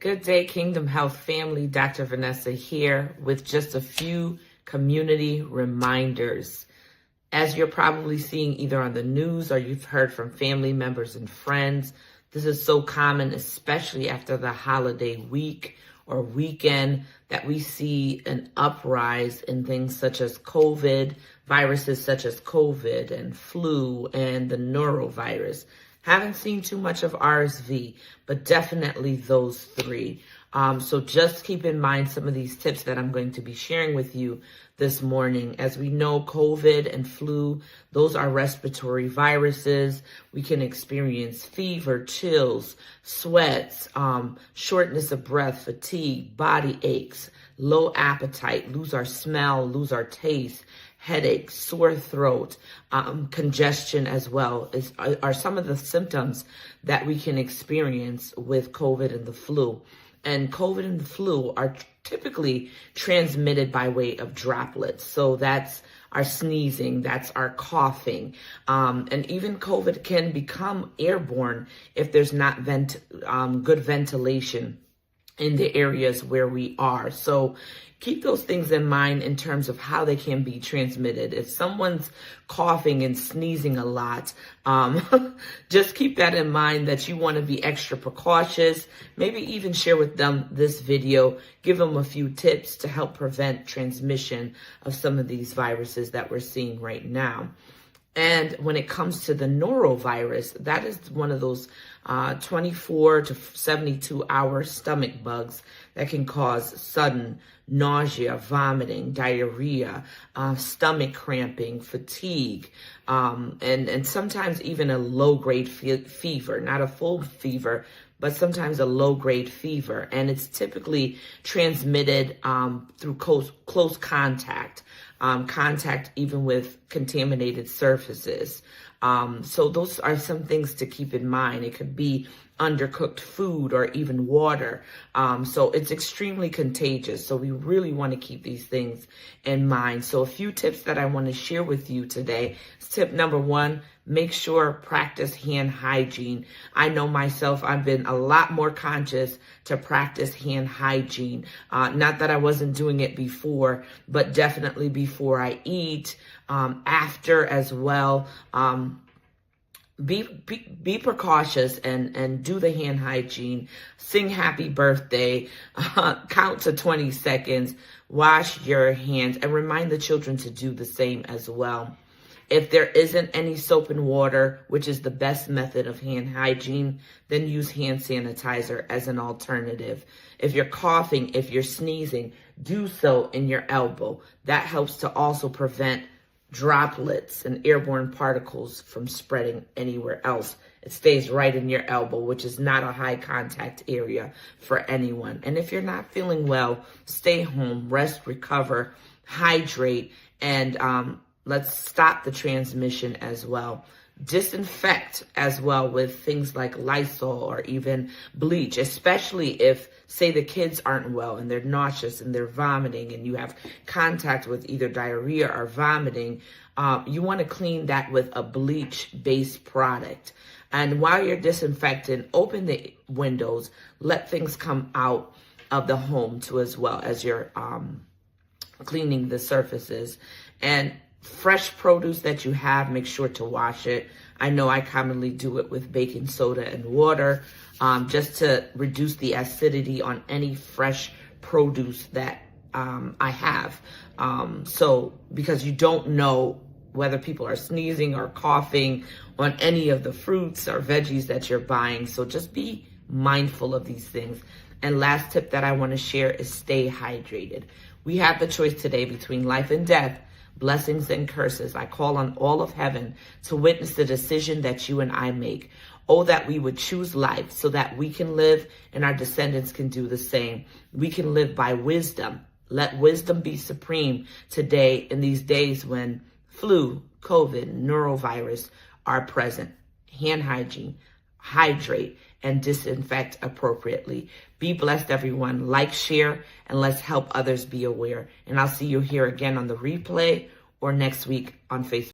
Good day, Kingdom Health family. Dr. Vanessa here with just a few community reminders. As you're probably seeing either on the news or you've heard from family members and friends, this is so common, especially after the holiday week or weekend, that we see an uprise in things such as COVID, viruses such as COVID and flu and the norovirus. Haven't seen too much of RSV, but definitely those three. So just keep in mind some of these tips that I'm going to be sharing with you this morning. As we know, COVID and flu, those are respiratory viruses. We can experience fever, chills, sweats, shortness of breath, fatigue, body aches, low appetite, lose our smell, lose our taste, headaches, sore throat, congestion as well are some of the symptoms that we can experience with COVID and the flu. And COVID and the flu are typically transmitted by way of droplets. So that's our sneezing, that's our coughing. And even COVID can become airborne if there's not good ventilation in the areas where we are. So keep those things in mind in terms of how they can be transmitted. If someone's coughing and sneezing a lot, just keep that in mind, that you want to be extra precautious. Maybe even share with them this video, give them a few tips to help prevent transmission of some of these viruses that we're seeing right now. And when it comes to the norovirus, that is one of those 24 to 72 hour stomach bugs that can cause sudden nausea, vomiting, diarrhea, stomach cramping, fatigue, and sometimes even a low-grade fever, not a full fever, but sometimes a low-grade fever. And it's typically transmitted through close contact, contact even with contaminated surfaces. So those are some things to keep in mind. It could be undercooked food or even water. So it's extremely contagious. So we really want to keep these things in mind. So a few tips that I want to share with you today. Tip number one, make sure practice hand hygiene. I know myself, I've been a lot more conscious to practice hand hygiene. Not that I wasn't doing it before, but definitely before I eat, after as well. Be precautious and do the hand hygiene. Sing happy birthday, count to 20 seconds, wash your hands, and remind the children to do the same as well. If there isn't any soap and water, which is the best method of hand hygiene, then use hand sanitizer as an alternative. If you're coughing, if you're sneezing, do so in your elbow. That helps to also prevent droplets and airborne particles from spreading anywhere else. It stays right in your elbow, which is not a high contact area for anyone. And if you're not feeling well, stay home, rest, recover, hydrate, and let's stop the transmission as well. Disinfect as well with things like Lysol or even bleach, especially if, say, the kids aren't well and they're nauseous and they're vomiting and you have contact with either diarrhea or vomiting. You want to clean that with a bleach-based product. And while you're disinfecting, open the windows, let things come out of the home too, as well as you're cleaning the surfaces. And fresh produce that you have, make sure to wash it. I know I commonly do it with baking soda and water, just to reduce the acidity on any fresh produce that I have. So because you don't know whether people are sneezing or coughing on any of the fruits or veggies that you're buying. So just be mindful of these things. And last tip that I want to share is stay hydrated. We have the choice today between life and death, blessings and curses. I call on all of heaven to witness the decision that you and I make. Oh, that we would choose life so that we can live and our descendants can do the same. We can live by wisdom. Let wisdom be supreme today in these days when flu, COVID, norovirus are present. Hand hygiene, hydrate, and disinfect appropriately. Be blessed, everyone. Like, share, and let's help others be aware. And I'll see you here again on the replay or next week on Facebook.